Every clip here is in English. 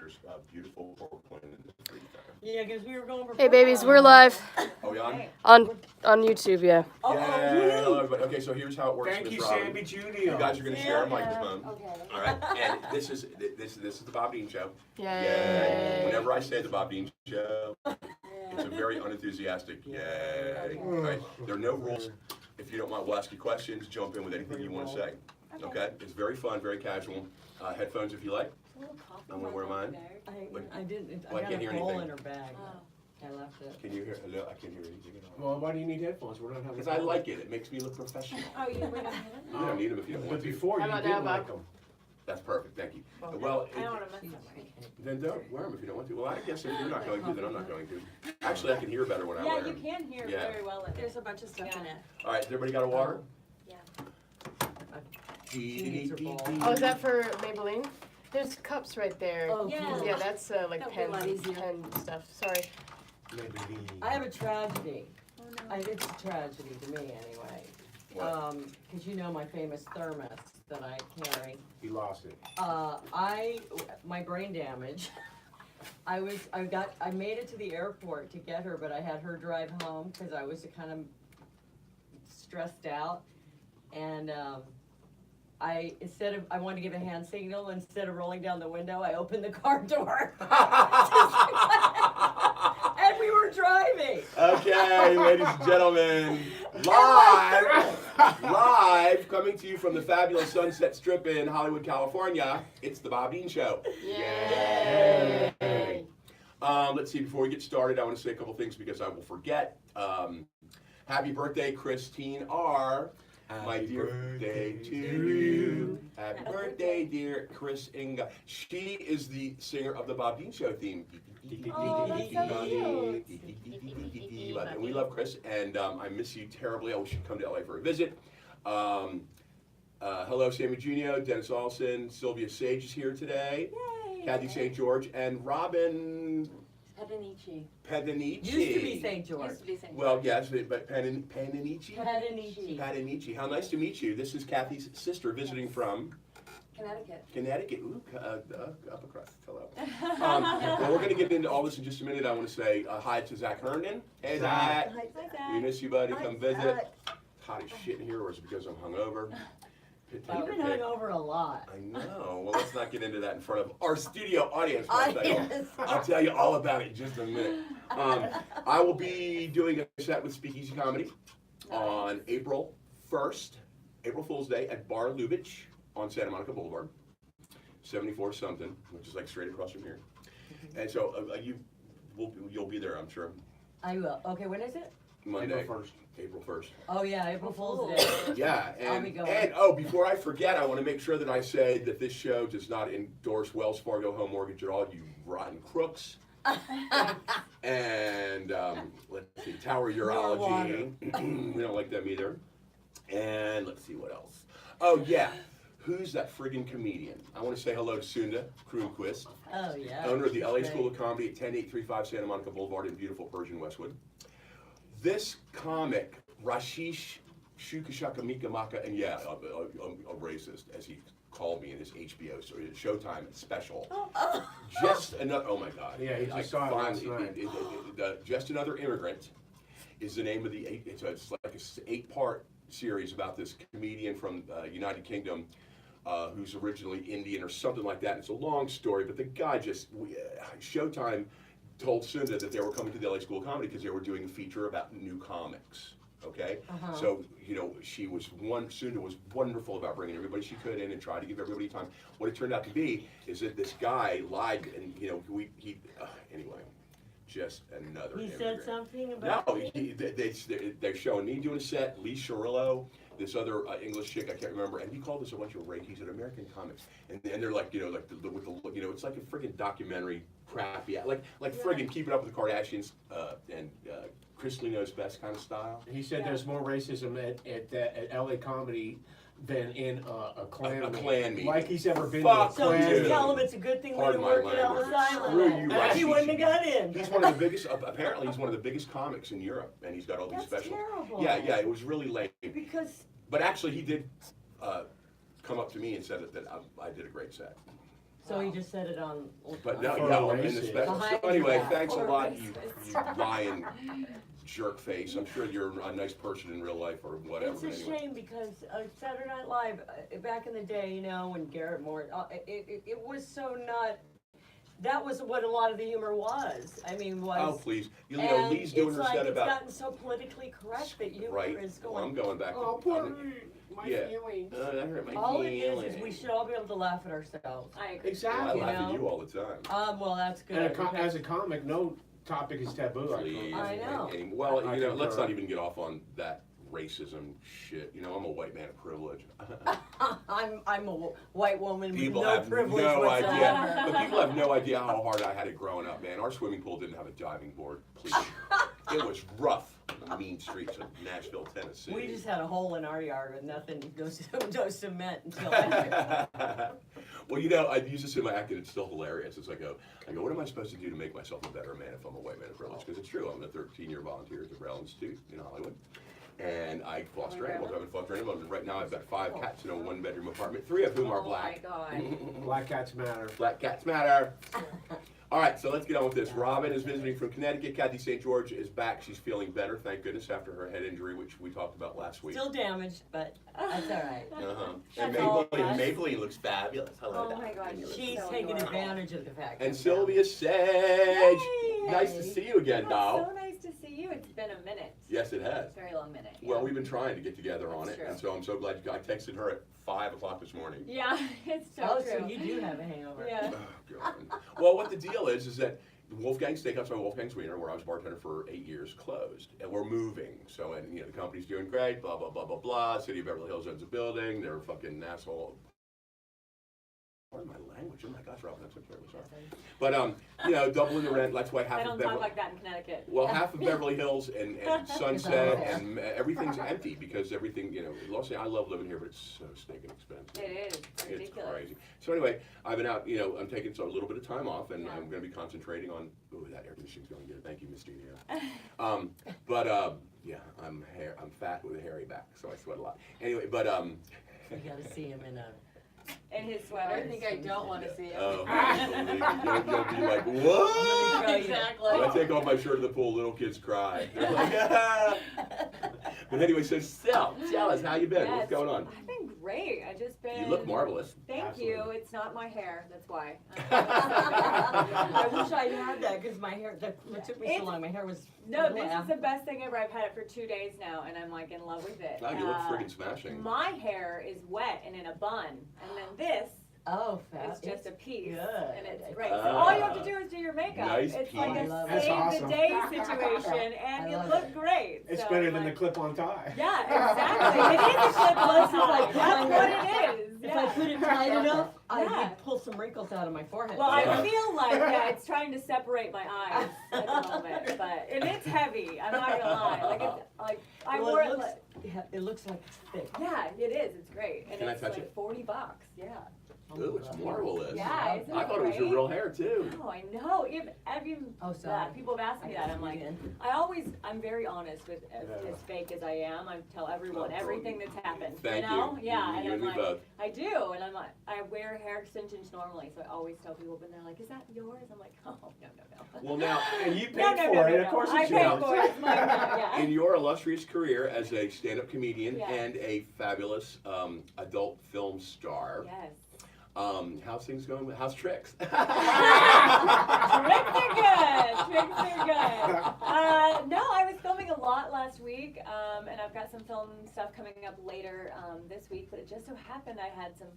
there's beautiful Portland in the free time. Yeah, because we were going for. Hey babies, we're live Oh, we on? on YouTube. Yeah. Yeah, hello everybody. Okay, so here's how it works. Thank you, Miss Robin. Sammy Junior. You guys are going to share a Yeah. microphone. Okay. All right, and this is the Bob Dean Show. Yay. Whenever I say the Bob Dean Show, it's a very unenthusiastic yay. Right? There are no rules. If you don't mind, we'll ask you questions. Jump in with anything you want to say. Okay? It's very fun, very casual. Headphones if you like. I'm gonna wear mine. I didn't. Well, I I got can't hear a hole anything. in her bag. I left it. Can you hear? Hello, I can't hear anything at all. Well, why do you need headphones? We're not having. Because I like it. It makes me look professional. Oh, you don't have You don't need them if you don't But want to. before How you about didn't now, like Bob? them. That's perfect. Thank you. Well, I don't want to mess up my. then don't wear them if you don't want to. Well, I guess if you're not going to, then I'm not going to. Actually, I can hear better when I wear Yeah, you them. can hear Yeah. very well. There's a bunch of stuff in it. All right, everybody got a water? Yeah. needs her bowl. Oh, is that for Maybelline? There's cups right there. Oh, Yeah. cool. Yeah, that's like That'll be a lot pen easier. stuff. Sorry. I have a tragedy. Oh, no. It's a tragedy to me anyway. What? Because you know my famous thermos that I carry. He lost it. My brain damage. I made it to the airport to get her, but I had her drive home because I was kind of stressed out. And I wanted to give a hand signal, instead of rolling down the window, I opened the car door. And we were driving. Okay, ladies and gentlemen, live, coming to you from the fabulous Sunset Strip in Hollywood, California, it's the Bob Dean Show. Yay. Let's see, before we get started, I want to say a couple things because I will forget. Happy birthday, Christine R. My dear birthday to you. Happy birthday, dear Chris Inga. She is the singer of the Bob Dean Show theme. Oh, that's so And we love Chris, and I miss you terribly. I wish you'd come to LA for a visit. Hello, Sammy Junio, Dennis Olson, Sylvia Sage is here today. Yay. Kathy St. George, and Robin Pedanici. Pedanici. Used to be St. George. Used to be St. Well, yes, but Pedanici? Pedanici. Patanici. How nice to meet you. This is Kathy's sister visiting from Connecticut. Connecticut. Ooh, upper crust. Hello. Well, we're going to get into all this in just a minute. I want to say hi to Zach Herndon. Hey, Zach. Hi, We miss you, buddy. Come visit. Hot as shit in here, or is it because I'm hungover? Take You've your been pick. hungover a lot. I know. Well, let's not get into that in front of our studio audience. I'll tell you all about it in just a minute. I will be doing a set with Speakeasy Comedy on April 1st, April Fool's Day at Bar Lubitsch on Santa Monica Boulevard, 74 something, which is like straight across from here. And so you'll be there, I'm sure. I will. Okay, when is it? Monday, April 1st. April 1st. Oh yeah, April Fool's Day. Yeah, I'll be going. and before I forget, I want to make sure that I say that this show does not endorse Wells Fargo Home Mortgage at all, you rotten crooks. And let's see, Tower Urology, we don't like them either. And let's see what else. Oh yeah, who's that friggin' comedian? I want to say hello to Sunda Kroonquist, Oh yeah. owner of the LA Great. School of Comedy at 10835 Santa Monica Boulevard in beautiful Persian Westwood. This comic, Rashish Shukashaka Mika Maka, and yeah, a racist, as he called me in his HBO Showtime special. Just another, oh my God. Yeah, he just saw it last night. Just Another Immigrant is the name of it's like an 8-part series about this comedian from United Kingdom who's originally Indian or something like that. It's a long story, but the guy Showtime told Sunda that they were coming to the LA School of Comedy because they were doing a feature about new comics. Okay, so Sunda was wonderful about bringing everybody she could in and try to give everybody time. What it turned out to be is that this guy lied, and anyway, just another. He immigrant. said something about. No, they're showing me doing a set. Lee Cirillo, this other English chick I can't remember, and he called us a bunch of He said American comics, and they're like it's like a friggin' documentary crappy, like friggin' Keeping Up with the Kardashians and Chris Lee Knows Best kind of style. He said there's more racism at LA Comedy than in a Klan A meeting. Klan meeting. Like he's ever been Fuck to So a just Klan you. tell him it's a good thing we Pardon didn't my work it out language. with Screw you, Island. Rashish. He wouldn't have got in. He's one of the biggest. Apparently, he's one of the biggest comics in Europe, and he's got all these That's specials. terrible. Yeah, it was really lame. Because But actually, he did come up to me and said that I did a great set. So he just said it on. But no, For yeah, a in the racist. special. Behind So anyway, your back. thanks a For a lot, you racist. lying jerk face. I'm sure you're a nice person in real life or whatever. It's a anyway. shame because Saturday Night Live, back in the day, you know, when Garrett Moore, it was so not. That was what a lot of the humor was. I mean, was. Oh please, you know, and Lee's doing it's her like set it's about. gotten so politically correct that humor Right. is Well, I'm going. going back. Oh, to, poor I'm- me, my yeah. feelings. That hurt my All it feelings. is we should all be able to laugh at ourselves. I agree. Well, I Exactly. laugh at know? you all the time. Well, that's good. And because- as a comic, no topic is taboo. Please. I know. Well, I you know, let's concur. not even get off on that racism shit. You know, I'm a white man of privilege. I'm a white woman People with no have privilege no whatsoever. idea. But people have no idea how hard I had it growing up, man. Our swimming pool didn't have a diving board. Please. It was rough on the mean streets of Nashville, Tennessee. We just had a hole in our yard with nothing, no cement until after. Well, you know, I use this in my act, and it's still hilarious. It's like, I go, what am I supposed to do to make myself a better man if I'm a white man of privilege? Because it's true. I'm a 13-year volunteer at the Braille Institute in Hollywood. And I foster animals. I've been fostering animals. Right now, I've got 5 cats in a 1-bedroom apartment, 3 of whom are black. Oh my God. Black cats matter. Black cats matter. All right, so let's get on with this. Robin is visiting from Connecticut. Kathy St. George is back. She's feeling better, thank goodness, after her head injury, which we talked about last week. Still damaged, but that's all right. Uh-huh. And That's all Maybelline, right. Maybelline looks fabulous. Hello. Oh my God, you look She's so taking adorable. advantage of the fact. And that- Sylvia Sage. Yay! Nice to see you again, Oh, doll. so nice to see you. It's been a minute. Yes, it has. Very long minute. Well, we've been trying to get together on That's it, true. and so I'm so glad I texted her at 5 o'clock this morning. Yeah, it's so Oh, true. so you do have a hangover. Yeah. Oh, God. Well, what the deal is that Wolfgang Steakhouse by Wolfgang's Wiener, where I was bartender for 8 years, closed, and we're moving. So, and you know, the company's doing great. Blah blah blah blah blah. City of Beverly Hills owns a building. They're a fucking asshole. Pardon my language. Oh my gosh, Robin, I'm so terribly sorry. But you know, doubling the rent. That's why half I of don't Beverly. talk like that in Connecticut. Well, half of Beverly Hills and Sunset and everything's empty because everything, you know, Los Angeles, I love living here, but it's so stinking expensive. It is. It's It's ridiculous. crazy. So anyway, I've been out, you know, I'm taking a little bit of time off and I'm gonna be concentrating on, ooh, that air conditioning's going good. Thank you, Miss Genia. Yeah, I'm fat with a hairy back, so I sweat a lot. Anyway, but, You gotta see him in a. In his sweater. I think I don't want to see it. oh, you'll be like, what? Exactly. When I take off my shirt at the pool, little kids cry. They're like, ah. But anyway, so tell us, how you been? What's Yes, going on? I've been great. I just been. You look marvelous. Thank you. Absolutely. It's not my hair. That's why. I wish I had that because my hair. It took me so It's- long. My hair was. No, this Yeah. is the best thing ever. I've had it for 2 days now, and I'm like in love with it. Wow, you look friggin' smashing. My hair is wet and in a bun, and then this Oh, fat. is just a piece, good. and it's great. So all you have to do is do your makeup. Nice it's piece. like I a love it. save That's the awesome. day situation, and I you love look it. great. It's So better I'm than the like, clip-on tie. Yeah, exactly. It is a clip-on tie. That's what it is. If I put it tight enough, I Yeah. would pull some wrinkles out of my forehead. Well, I Yeah. feel like it's trying to separate my eyes at the moment, but and it's heavy. I'm not gonna lie. Like I Well, wore it it. looks, it looks like it's thick. Yeah, it is. It's great, and Can I it's touch like it? $40. Yeah. Ooh, it's marvelous. Yeah, isn't I it thought it was your great? real hair too. Oh, I know. Even Oh, sorry. people have asked me that. I'm like, I'm very honest with as fake as I am. I tell everyone everything that's happened. Thank you know? you. Yeah, You and and I'm me like, both. I do, and I'm like, I wear hair extensions normally, so I always tell people, but they're like, is that yours? I'm like, oh, no. Well, now, And you paid No, for it, no. of course I it's paid yours. for it. It's mine now, yeah. in your illustrious career as a stand-up comedian Yeah. and a fabulous adult film star, Yes. how's things going? How's Tricks? Tricks are good. Tricks are good. No, I was filming a lot last week, and I've got some film stuff coming up later this week. But it just so happened I had some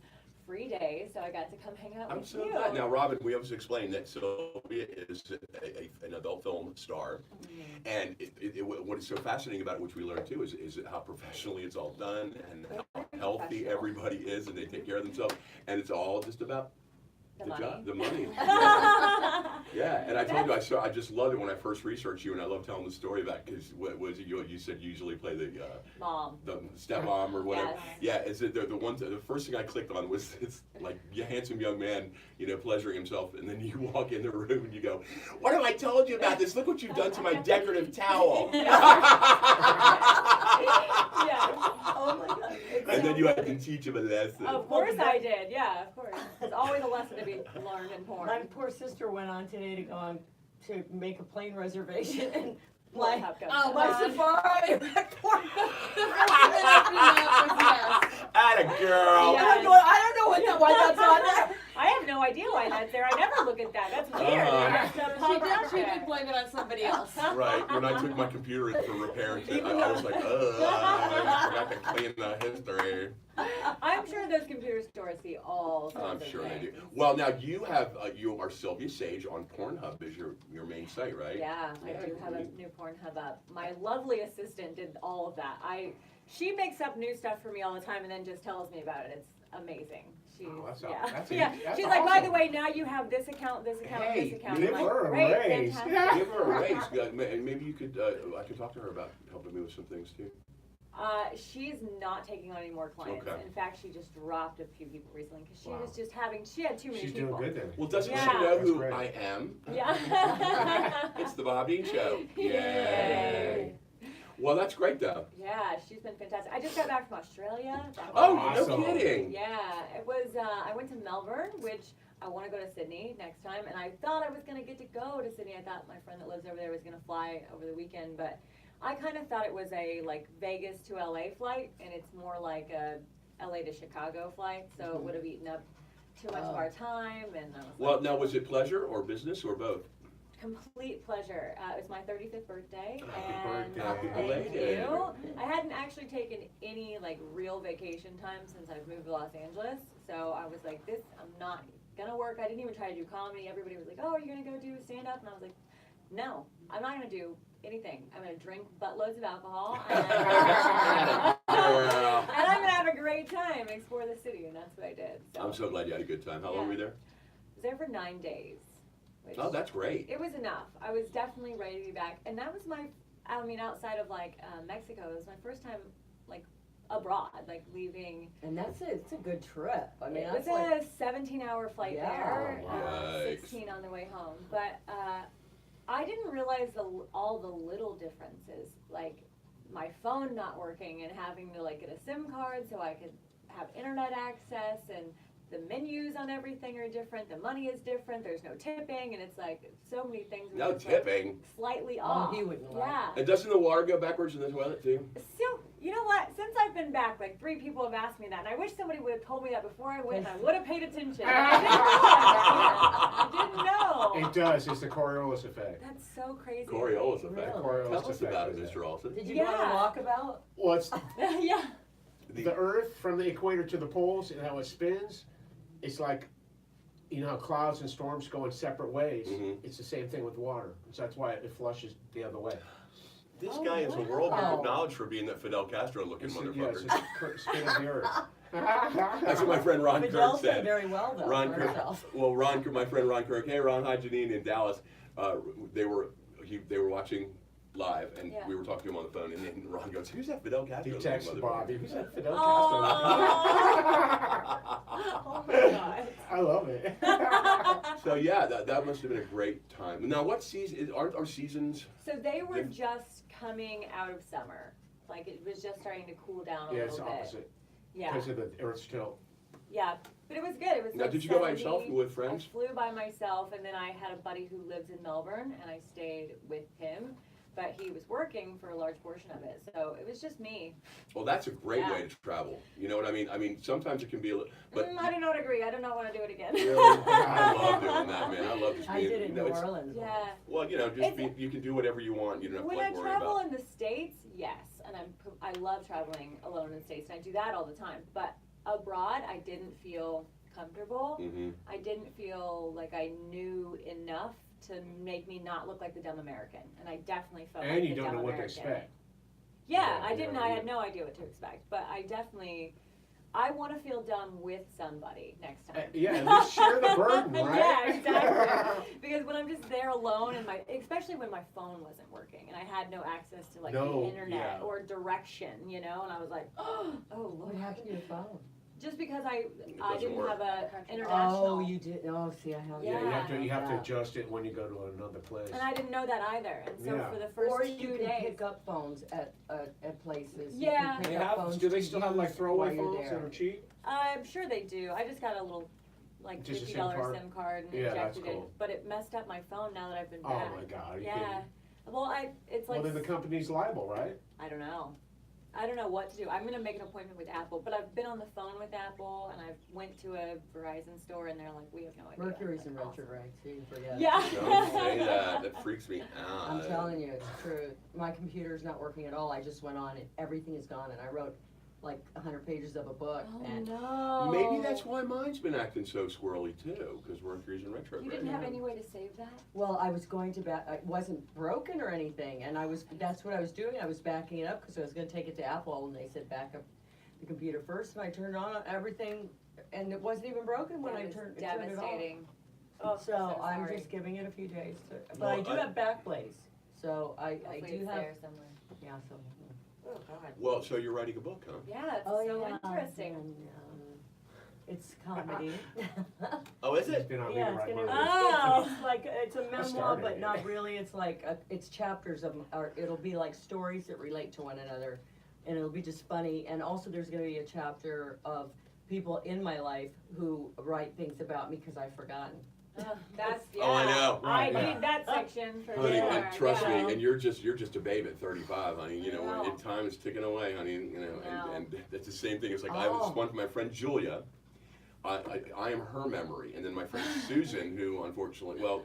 free days, so I got to come hang out I'm with so you. glad. Now, Robin, we always explained that Sylvia is an adult film star, and what is so fascinating about it, which we learned too, is how professionally it's all done and how healthy Professional. everybody is, and they take care of themselves, and it's all just about The the money. job, the money. Yeah, and I told you I just loved it when I first researched you, and I love telling the story about because what was it you said you usually play the Mom. stepmom or whatever. Yes. Yeah, is it the first thing I clicked on was it's like a handsome young man, you know, pleasuring himself, and then you walk in the room and you go, "What have I told you about this? Look what you've done to my decorative towel." Yeah. Oh my God. And then you had to teach him a lesson. Of course I did. Yeah, of course. There's always a lesson to be learned in porn. My poor sister went on today to go on to make a plane reservation and What my, happened? my Safari porn. The first thing that opened up was yes. Atta girl. Yeah, I don't know why that's on there. I have no idea why that's there. I never look at that. That's weird. Uh-huh. She did blame it on somebody else. Right, when I took my computer in for repair, I was like, I forgot to clean the history. I'm sure those computer stores see all sorts I'm of sure they things. do. Well, now you have, you are Sylvia Sage on Pornhub is your main site, right? Yeah, I do have a new Pornhub up. My lovely assistant did all of that. She makes up new stuff for me all the time and then just tells me about it. It's amazing. She's, That's yeah. that's yeah. that's She's like, by the awesome. way, now you have this account, this account, Hey, this account. give I'm like, her a great, raise. fantastic. Give her a raise. Maybe you could, I could talk to her about helping me with some things too. She's not taking on any more clients. Okay. In fact, she just dropped a few people recently because she Wow. was just she had too many She's people. doing good then. Well, doesn't Yeah. she know That's who great. I am? Yeah. It's the Bob Dean Show. Yay. Well, that's great though. Yeah, she's been fantastic. I just got back from Australia. That Oh, was- no Awesome. kidding. Yeah, it was, I went to Melbourne, which I want to go to Sydney next time, and I thought I was going to get to go to Sydney. I thought my friend that lives over there was going to fly over the weekend, but I kind of thought it was a, like, Vegas to LA flight, and it's more like a LA to Chicago flight, so it would have eaten up too much of our time, and I was Well, like, now was it pleasure or business or both? complete pleasure. It was my 35th birthday, Happy and birthday. thank Belated. you. I hadn't actually taken any like real vacation time since I've moved to Los Angeles, so I was like, I'm not gonna work. I didn't even try to do comedy. Everybody was like, oh, are you gonna go do stand up? And I was like, no, I'm not gonna do anything. I'm gonna drink buttloads of alcohol, and Girl. I'm gonna have a great time and explore the city, and that's what I did. So I'm so glad you had a good time. How long were you there? I was there for 9 days. Which Oh, that's great. it was enough. I was definitely ready to be back, and that was outside of like Mexico, it was my first time like abroad, like leaving. And it's a good trip. I mean, It was that's like, a 17-hour flight Yeah. there, Yikes. 16 on the way home. But I didn't realize all the little differences, like my phone not working and having to like get a SIM card so I could have internet access, and the menus on everything are different, the money is different, there's no tipping, and it's like so many things were No just, like, tipping. slightly Oh, off. he wouldn't like. Yeah. And doesn't the water go backwards in the toilet too? So, you know what? Since I've been back, like 3 people have asked me that, and I wish somebody would have told me that before I went, and I would have paid attention. I didn't know. It does. It's the Coriolis effect. That's so crazy. Coriolis effect. Really? Coriolis Tell us effect about it, is Mr. Olson. Did you go on a Yeah. walkabout? Well, it's Yeah. the Earth from the equator to the poles and how it spins. It's like, you know how clouds and storms go in separate ways. Mhm. It's the same thing with water. So that's why it flushes the other way. This Oh, guy is a world wow. of knowledge for being that Fidel Castro looking It's, yeah, motherfucker. it's just spin of the Earth. That's what my friend Ron Fidel Kirk said said. very well though. Ron for Kirk. himself. Well, my friend Ron Kirk. Hey, Ron. Hi, Janine in Dallas. They were watching live, and Yeah. we were talking to him on the phone, and then Ron goes, "Who's that Fidel Castro?" He looking texted motherfucker?" Bobby. Who's that Fidel Oh. Castro? Oh my God. I love it. So yeah, that must have been a great time. Now, what season? Aren't our seasons? So they were Diff- just coming out of summer. Like it was just starting to cool down a Yeah, it's little bit. opposite. Yeah. Because of the Earth's tilt. Yeah, but it was good. It was Now, like did you go by 70. yourself or with friends? I flew by myself, and then I had a buddy who lives in Melbourne, and I stayed with him. But he was working for a large portion of it, so it was just me. Well, that's a great Yeah. way to travel. You know what I mean? I mean, sometimes it can be a little, but I do not agree. I do not want to do it again. really, I love doing that, man. I love just I being. did it in you know, New it's- Orleans. Yeah. Well, you know, just you can do whatever you want. You don't have to When like I worry travel about. in the States, yes, and I love traveling alone in the States, and I do that all the time. But abroad, I didn't feel comfortable. Mm-hmm. I didn't feel like I knew enough to make me not look like the dumb American, and I definitely felt like And the you don't dumb know what to American. expect. Yeah, Yeah, I didn't. yeah, I yeah. had no idea what to expect, but I want to feel dumb with somebody next time. Yeah, at least share the burden, right? Yeah, exactly. Because when I'm just there alone, and especially when my phone wasn't working, and I had no access to like No, the internet yeah. or direction, you know, and I was like, oh What Lord. happened to your phone? Just because I doesn't didn't work. have a international. Oh, you did. Oh, see, I have. Yeah, you have to Yeah. adjust it when you go to another place. And I didn't know that either, and so Yeah. for the first Or 2 you can days. pick up phones at places. You Yeah. can pick They up have, phones do they to still have use like throwaway while you're phones that there. are cheap? I'm sure they do. I just got a little like Just a $50 SIM card? SIM card and Yeah, that's injected it, cool. but it messed up my phone now that I've been Oh back. my God, are you Yeah. kidding? Well, it's like, Well, then the company's liable, right? I don't know. I don't know what to do. I'm gonna make an appointment with Apple, but I've been on the phone with Apple and I went to a Verizon store and they're like, we have no idea. Mercury's in I'm like, awesome. retrograde, so you can forget. Yeah. Don't say that. That freaks me out. I'm telling you, it's true. My computer's not working at all. I just went on and everything is gone, and I wrote like 100 pages of a book. Oh And no. Maybe that's why mine's been acting so squirrely too, because Mercury's in retrograde. You didn't have any way to save that? well, I was going to it wasn't broken or anything, and that's what I was doing. I was backing it up because I was going to take it to Apple, and they said back up the computer first, and I turned on everything, and it wasn't even broken when That I is turned it off. devastating. Oh, So I'm sorry. just giving it a few days, but Well, I do I- have Backblaze, so I Hopefully do it's have, there somewhere. yeah, so. Oh, God. Well, so you're writing a book, huh? Yeah, it's Oh, so yeah, interesting. and, it's comedy. Oh, is It's it? been on me Yeah, to it's write gonna, mine. Oh. it's like, it's a memoir, started but it. not really, it's like, it's chapters of, or it'll be like stories that relate to one another, and it'll be just funny, and also there's gonna be a chapter of people in my life who write things about me, cause I've forgotten. That's, yeah. Oh, I know. Right, I yeah. need that section for Honey, sure. and trust yeah. me, and you're just a babe at 35, honey. You know, No. when time is ticking away, honey. You know, No. and that's the same thing. It's like I was Oh. one from my friend Julia. I am her memory, and then my friend Susan, who unfortunately, well,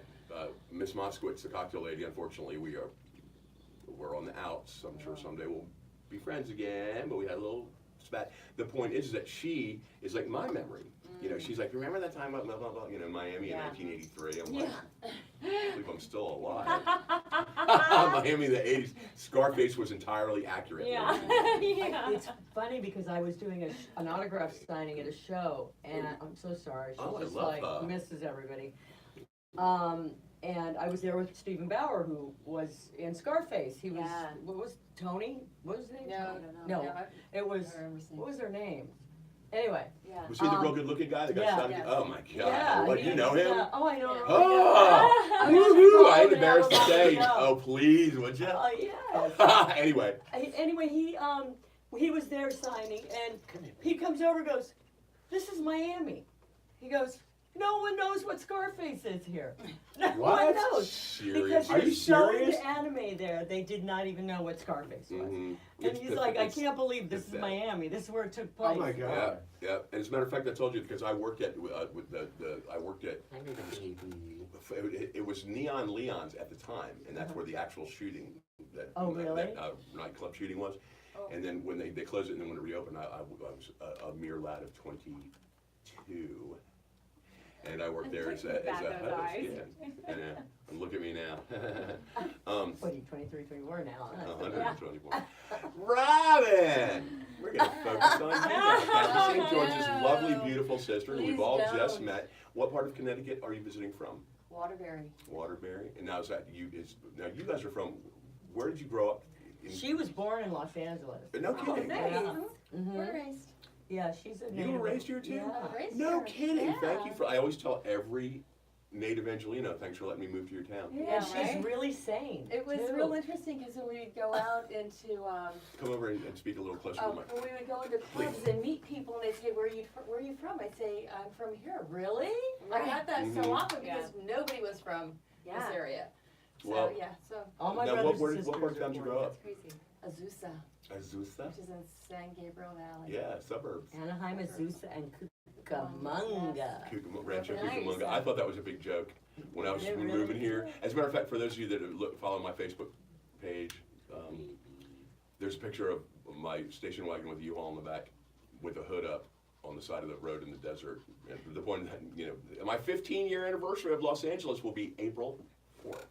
Miss Moskowitz, the cocktail lady. Unfortunately, we're on the outs. I'm sure someday we'll be friends again, but we had a little spat. The point is that she is like my memory. You know, she's like, remember that time blah, blah, blah, blah, you know, in Miami Yeah. in 1983? I'm Yeah. like, I believe I'm still alive. Miami in the 80s. Scarface was entirely accurate. Yeah. yeah. It's funny because I was doing an autograph signing at a show, and I'm so sorry, Oh, she I just love like her. misses everybody. And I was there with Stephen Bauer, who was in Scarface. He was, Yeah. what was, Tony? What was his name? No, I don't know. No, it was, I remember seeing. what was their name? Anyway. Yeah. Was he the real good looking guy that got yeah. shot? Yes. Oh my God. Yeah. What, you know him? Yeah. Oh, I know him. Oh! I was Woo-hoo, I ain't involved in embarrassed to that say. show. Oh, please, would you? Oh, yes. Anyway. Anyway, he was there signing, and he comes over and goes, "This is Miami." He goes, "No one knows what Scarface is here. No one What? knows." Serious? Because Are you there's so serious? into anime there, they did not even know what Scarface was. Mhm. And It's he's the- like, "I it's- can't believe this it's is that. Miami. This is where it took Oh place." my Yeah, God. yeah. And as a matter of fact, I told you because I worked at with I worked at it was Neon Leon's at the time, and that's where the actual shooting that Oh, really? that nightclub shooting was. Oh. And then when they closed it, and then when it reopened, I was a mere lad of 22, and I worked there as a Back host. those eyes. Yeah, and look at me now. What are you, 23, 24 now? That's 124. Robin! We're going to focus on you now. Kathy St. George's lovely, beautiful sister, who we've Please all don't. just met. What part of Connecticut are you visiting from? Waterbury. Waterbury? And now now you guys are from, where did you grow up? She was born in Los Angeles. No Oh, kidding. nice. Mhm. We're raised. Yeah, she's a You native. were raised here too? Yeah. Raised No here. kidding. Thank you Yeah. for, I always tell every native Angelino, thanks for letting me move to your town. Yeah, she's right? really sane. It was too. real interesting because when we would go out into, Come over and speak a little closer to my. when we would go into clubs and meet people and they'd say, where are you from? I'd say, I'm from here. Really? I got that Mhm. so often Yeah. because nobody was from Yeah. this area. So, Well- yeah, so All my Now, brothers what and sisters part of are town did you born grow there. up? crazy. Azusa, Azusa? which is in San Gabriel Valley. Yeah, suburbs. Anaheim, Azusa, and Cucamonga. Rancho Nice. Cucamonga. I thought that was a big joke when I was It really moving is. here. As a matter of fact, for those of you that follow my Facebook page, there's a picture of my station wagon with a U-Haul in the back with a hood up on the side of the road in the desert. And the point that, my 15-year anniversary of Los Angeles will be April 4th.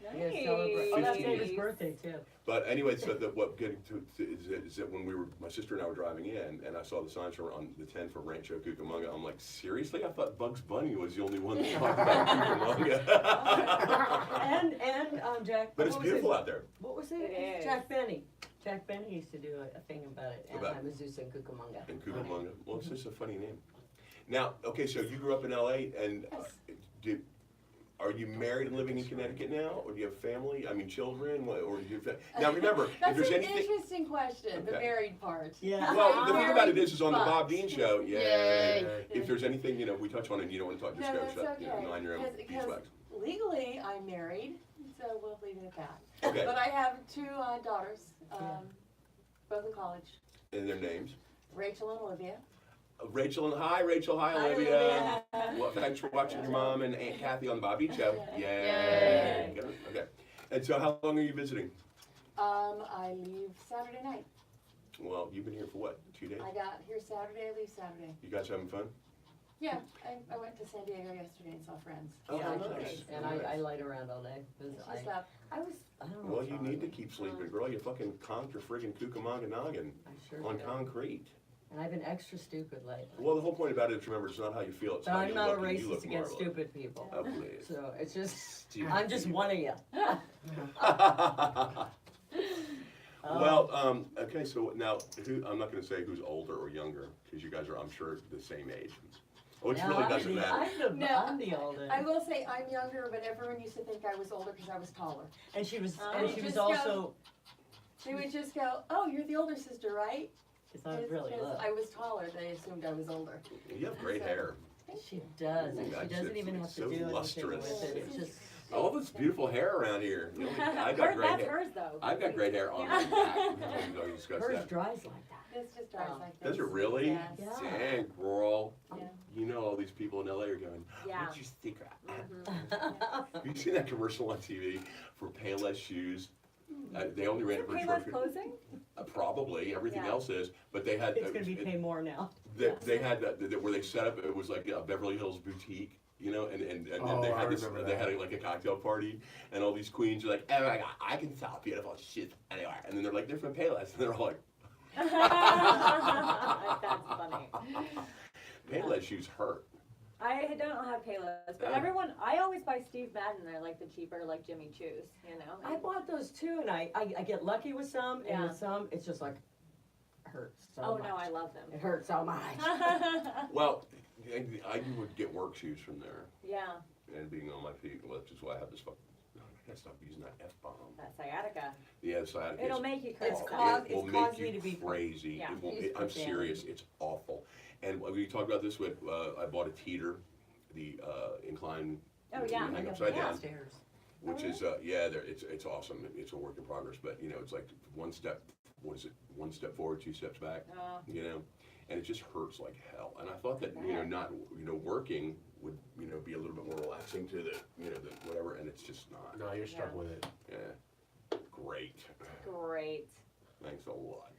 Yeah, celebrate. Oh, that's 15 David's years. birthday too. But anyway, so getting to is that when my sister and I were driving in, and I saw the signs on the 10 for Rancho Cucamonga, I'm like, seriously? I thought Bugs Bunny was the only one that talked about Cucamonga. And Jack. But it's what was beautiful it? out there. What was it? It is. Jack Benny. Jack Benny used to do a thing about it. About- Anaheim, Azusa, and Cucamonga. In Cucamonga. Well, it's just a funny name. Now, okay, so you grew up in LA, and Are you married and living in Connecticut now, or do you have family? I mean, children, or do you have, now remember, if That's there's an anything. interesting question, the Okay. married part. Yeah. Well, the thing about it Married, is on the Bob but- Dean show, yay. Yay. If there's anything, we touch on it and you don't want to talk, just No, go that's shut, okay. mind your own Because beeswax. legally, I'm married, so we'll leave it at that. Okay, But I have two daughters, both in college, and their names. Rachel and Olivia. Rachel, hi Rachel, hi Hi, Olivia. Olivia. Well, thanks for watching your mom and Aunt Kathy on the Bob Dean show. Yay. Yay. Good. Okay, and so how long are you visiting? I leave Saturday night. Well, you've been here for what, 2 days? I got here Saturday, I leave Saturday. You guys having fun? Yeah, I went to San Diego yesterday and saw friends. Oh, Yeah, nice. and I light around all day. 'Cause She slept. I don't know. Well, what's you wrong need to with me. keep sleeping, girl. You fucking conked your friggin' Cucamonga noggin I sure on do. concrete. And I've been extra stupid lately. Well, the whole point about it is, remember, it's not how you feel, it's But how I'm you not a look, and you racist look against marvelous. stupid people. Oh, please. So it's just, Stupid I'm just people. one of you. Well, okay, so now, I'm not gonna say who's older or younger, because you guys are, I'm sure, the same age. Which really doesn't matter. No, I'm the oldest. I will say I'm younger, but everyone used to think I was older because I was taller. And she was, Oh. and she was Just go- also, They would just go, "Oh, you're the older sister, right?" it's not Just really, 'cause look. I was taller, they assumed I was older. You have great hair. She does, and That's she doesn't it. even have It's to so do anything lustrous. with it. It's just, All this beautiful hair around here. I got great That's hair. hers though. I've got great hair on my back. We don't discuss hers that. dries like that. This just dries Oh. like this. Does it really? Yes. Yeah. Dang, girl. Yeah. You know all these people in LA are going, Yeah. what's your secret? Mhm. Have you seen that commercial on TV for Payless shoes? They only ran it for a Isn't short Payless period. closing? Probably, everything Yeah. else is, but they had. It's gonna be pay more now. They had that where they set up, it was like a Beverly Hills boutique, and Oh, they I had this, remember they that. had like a cocktail party, and all these queens are like, oh my god, I can sell beautiful shit anywhere, and then they're like, they're from Payless, and they're all like, That's funny. Payless shoes hurt. I don't have Payless, but everyone, I always buy Steve Madden. They're like the cheaper, like Jimmy Choo's, I bought those too, and I get lucky with some, and Yeah. with some, it's just like, hurts so Oh much. no, I love It them. hurts so much. Well, I would get work shoes from there, Yeah, and being on my feet, which is why I have this fucking, I gotta stop using that F-bomb. that sciatica. Yeah, sciatica. It'll is- make you It's crazy. caused- It will it's make caused me you to be crazy. Yeah. It will, Use I'm profanity. serious. It's awful. And we talked about this with I bought a teeter, the incline. Oh, yeah. hang upside down, Downstairs. which is it's awesome. It's a work in progress, but it's like one step. What is it? One step forward, two steps back. And it just hurts like hell. And I thought that not working would be a little bit more relaxing to the the whatever, and it's just not. No, you're stuck Yeah. with it. Yeah, great. Great. Thanks a lot.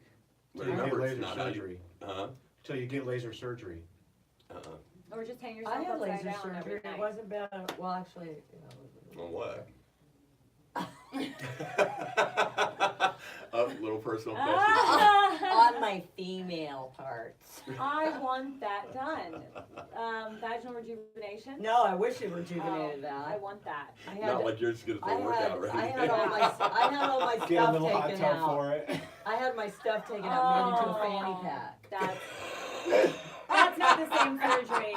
Till you get Remember, it's laser not how you. surgery. Huh? Till you get laser surgery. Or just hang I yourself had upside laser down surgery, every it night. wasn't bad, well, actually, On what? A little personal question. on my female parts. I want that done. Vaginal rejuvenation. No, I wish it rejuvenated I that. want that. I had, Not like yours is gonna I work had, out, right? I had all my Get a stuff little hot taken tub out. for it. I had my stuff taken out, made into a fanny Oh, pack. That's not the same surgery.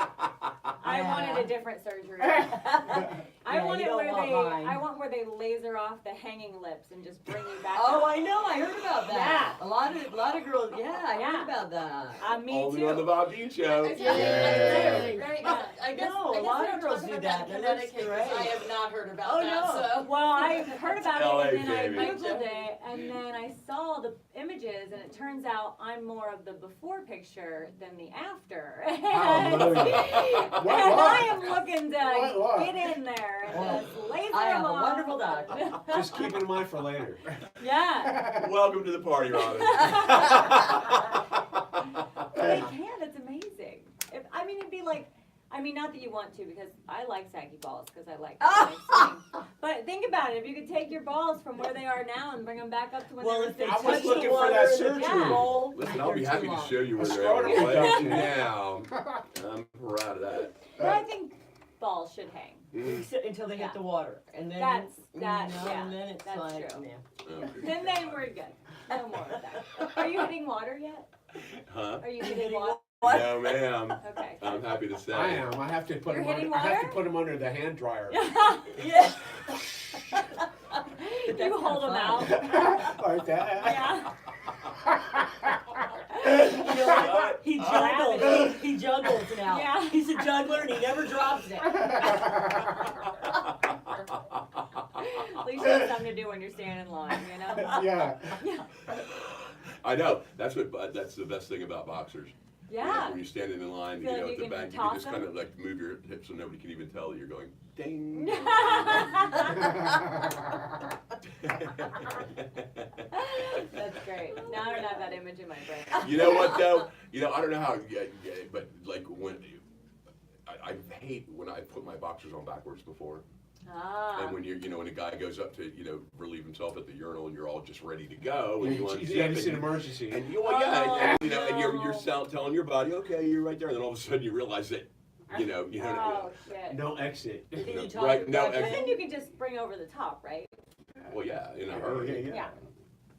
I Yeah. wanted a different surgery. I Yeah, want you it don't where want they, mine. I want where they laser off the hanging lips and just bring you back. Oh, up. I know, I heard about that. Yeah. A lot of girls, yeah, I Yeah. heard about that. Me Only too. on the Bob Dean show. Yay. Right, Yeah. I guess, No, I a guess lot we of don't girls talk do about that, in and it's Connecticut 'cause great. I have not heard about Oh, that, no. so. Well, I heard about LA, it, and then baby. I Googled it, and then I saw the images, and it turns out I'm more of the before picture than the after. Hallelujah. And What I luck. am looking to What luck. get in there and Well, just laser I have them a off. wonderful doctor. Just keep it in mind for later. Yeah. Welcome to the party, Robin. They can, it's amazing. It'd be like, not that you want to, because I like saggy balls, because I like swing. But think about it, if you could take your balls from where they are now and bring them back up to when Well, they were if they 15. I was touch the looking for water, that the surgery. roll, Listen, I'll be they're happy too to long. show you where A they're scrotum at reduction. now. I'm proud of that. But I think balls should hang. Until they Yeah. hit the water, and then That, and then it's that's like, true. yeah. Okay. Then we're good. No more of that. Are you hitting water yet? Huh? Are you Hitting hitting water? No, ma'am. Okay. I'm happy to say. I am. I have to put You're them hitting under. I have to water? put them under the hand dryer. Yeah. But You that's hold them kinda out. Like that. Yeah. You know what? He Gravity. juggles. He juggles now. Yeah. He's a juggler and he never drops it. At least you have something to do when you're standing in line, you know? Yeah. I know. That's the best thing about boxers. You know, Yeah. when you're standing in line, Feel like at you the can bank, you can toss just kind them? of like move your hips so nobody can even tell that you're going ding. That's great. Now I don't have that image in my brain. You know what though? You know, I don't know how, but like when I hate when I put my boxers on backwards before, Ah. and when when a guy goes up to relieve himself at the urinal and you're all just ready to go and you Yeah, unzip it's an and, emergency. and and you're no. telling your body, okay, you're right there, and then all of a sudden you realize that Oh, shit. No exit. Can you talk Right, no, about But that? then you can just bring over the top, right? well, yeah, in a hurry. Yeah.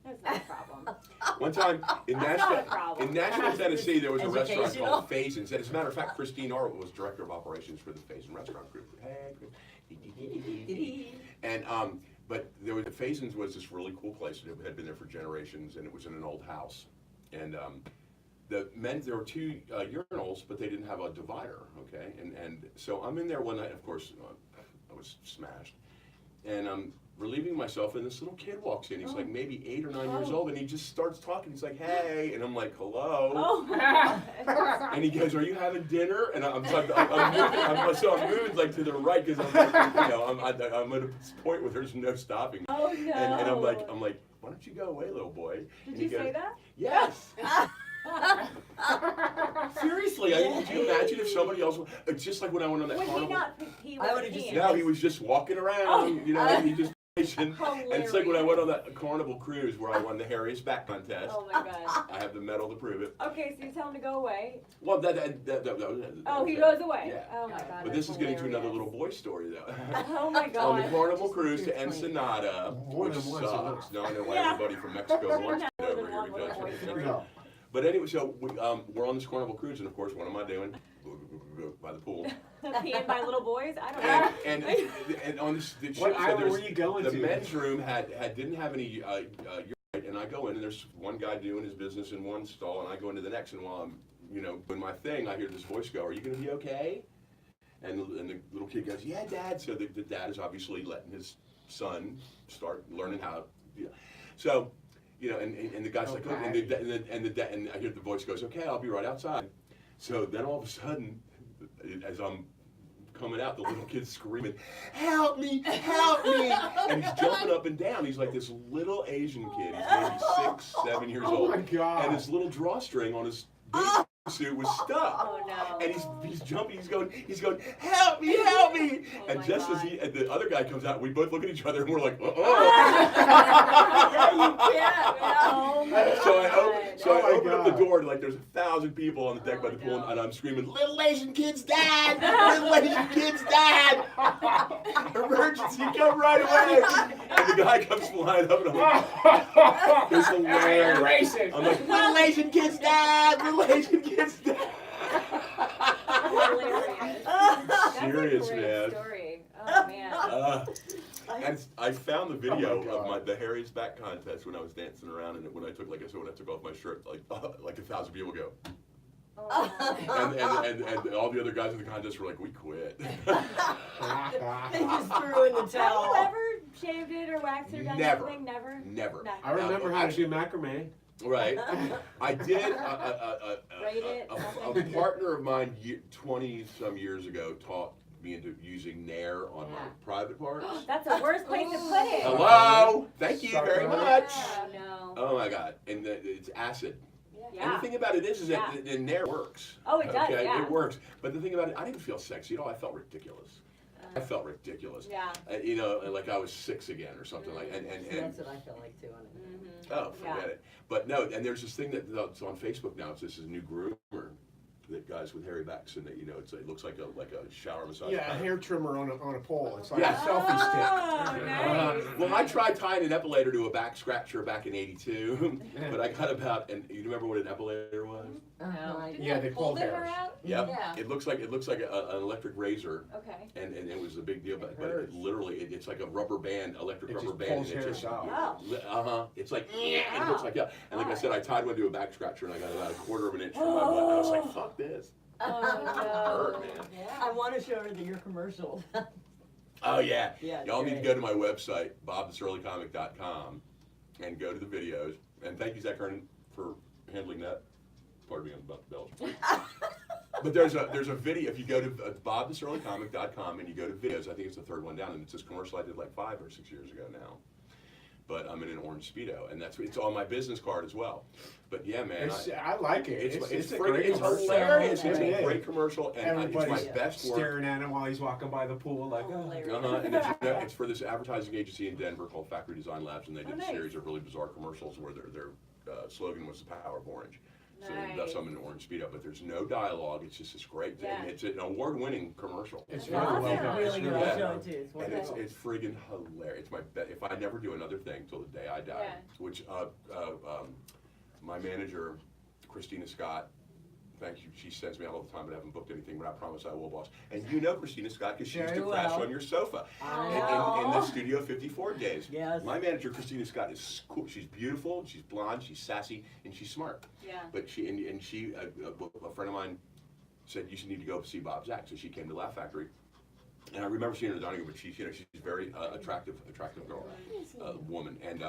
That's not a problem. One time in That's not a Nashville, problem. in Nashville, Tennessee, there was a restaurant Educational. called Faison's. And as a matter of fact, Christine Arlt was director of operations for the Faison restaurant group. Hey, and but there was Faison's was this really cool place that had been there for generations, and it was in an old house. And there were two urinals, but they didn't have a divider. Okay, and so I'm in there one night. Of course, I was smashed, and I'm relieving myself, and this little kid walks in. He's like maybe 8 or 9 years old, and he just starts talking. He's like, "Hey," and I'm like, "Hello." Oh my God. And he goes, "Are you having dinner?" And I'm moving like to the right because I'm at a point where there's no stopping. Oh no. And I'm like, "Why don't you go away, little boy?" Did And you he goes, say that? "Yes." Seriously, I mean, could you imagine if somebody else? It's just like when I went on that Would he carnival. not? He I was would've just- peeing. No, he was just walking around, he just. And it's like when I went on that carnival cruise where I won the hairiest back contest. Oh my God. I have the medal to prove it. Okay, so you tell him to go away. Well, that Oh, he goes away. Yeah. Oh my God. But this is that's getting to another hilarious. little boy story though. Oh my God. On the carnival cruise to explain. Ensenada, More which than once a sucks. month. Now I know why Yeah. everybody from Mexico wants to More get than over here one little boy because. story. No. But anyway, so we're on this carnival cruise, and of course, what am I doing? By the pool. Peeing by little boys? I don't know. And on this, the What ship, so island there's- were you going the to? men's room didn't have any urinate, and I go in, and there's one guy doing his business in one stall, and I go into the next, and while I'm doing my thing, I hear this voice go, "Are you going to be okay?" And the little kid goes, "Yeah, Dad." So the dad is obviously letting his son start learning how. So, and the guy's like, "Oh," and I hear the voice goes, "Okay, I'll be right outside." So then all of a sudden, as I'm coming out, the little kid's screaming, "Help me, help me!" And he's jumping up and down. He's like this little Asian kid. He's maybe 6, 7 years Oh old. my God. And his little drawstring on his bathing suit was stuck. Oh no. And he's jumping, he's going, "Help me, help me!" Oh And my just God. as the other guy comes out, we both look at each other and we're like, You can't, Oh my So I God. open up the God. door, and like there's 1,000 people on the deck Oh by the pool, no. and I'm screaming, "Little Asian kid's died! Little Asian kid's died! Emergency, come right away!" And the guy comes flying up, and I'm like, it's hilarious. Racing. I'm like, "Little Asian kid's died! Little Asian kid's died!" Hilarious. That's Serious, a great man. story. Oh man. And I found the video Oh my of the hairiest back contest when I was dancing around, and when I took off my shirt, like 1,000 people go, Oh, no. and all the other guys in the contest were like, "We quit." They just threw in the Have towel. you ever shaved it or waxed it or done Never. anything? Never. Never. No. I remember how to do macrame. Right. I did. Braid it, A something? partner of mine 20-some years ago taught me into using Nair on my Yeah. private parts. That's the worst place to put it. Hello. Thank you very Sorry. much. Oh no. Oh my God. And it's acid. And Yeah. the thing about it is that Yeah. the Nair works. Oh, it does, Okay, yeah. it works. But the thing about it, I didn't feel sexy at all. I felt ridiculous. I felt ridiculous. Yeah. Like I was 6 again or something like. And That's what I feel like too on it. Mm-hmm. oh, forget Yeah. it. But no, and there's this thing that's on Facebook now. It's this is a new groomer. that guys with hairy backs, and that, you know, it looks like a shower massage. Yeah, a hair trimmer on a pole. It's like Yeah. a selfie Oh, stick. nice. Well, I tried tying an epilator to a back scratcher back in '82, but I got about. And you remember what an epilator was? Uh-huh. Didn't Yeah, that they pull pulled the hair hairs. out? Yep. Yeah. It looks like an electric razor, Okay. and it was a big deal. But it hurts. literally, it's like a rubber band, electric It rubber just band, pulls and it hairs just out. It's like and it looks like yeah. And like I said, I tied one to a back scratcher, and I got about a quarter of an inch from my butt. I was like, fuck this. Oh, Hurt, man. I want to show her your commercial. Oh yeah. Yeah, Y'all need to great. go to my website, bobthesurlycomic.com, and go to the videos. And thank you, Zach Hernan, for handling that. Pardon me, I'm about to belch. But there's a video. If you go to bobthesurlycomic.com and you go to videos, I think it's the third one down, and it's this commercial I did like 5 or 6 years ago now. But I'm in an orange Speedo, and it's on my business card as well. But yeah, man, I like it. it's a great. great It's commercial. hilarious. It's Yeah. a great commercial, and it's Everybody's my best work. staring at him while he's walking by the pool, like, oh. Hilarious. And it's for this advertising agency in Denver called Factory Design Labs, and they did a nice. series of really bizarre commercials where their slogan was the power of orange. So Nice. that's I'm in an orange Speedo, but there's no dialogue. It's just this great thing. Yeah. It's an award-winning commercial. It's very well Awesome. done. Really good. Yeah. I'll show it to you. It's And wonderful. it's friggin' hilarious. It's my bet. If I never do another thing till the day I die, Yeah. which my manager, Christina Scott, thank you. She sends me out all the time, but I haven't booked anything. But I promise I will, boss. And you know Christina Scott because she used to Very crash well. on your sofa I in the know. Studio 54 days. Yes. My manager, Christina Scott, is cool. She's beautiful. She's blonde. She's sassy, and she's smart. Yeah. But she a friend of mine said you should need to go see Bob Zach, so she came to Laugh Factory. And I remember seeing her in the dining room, but she's very attractive girl, woman. And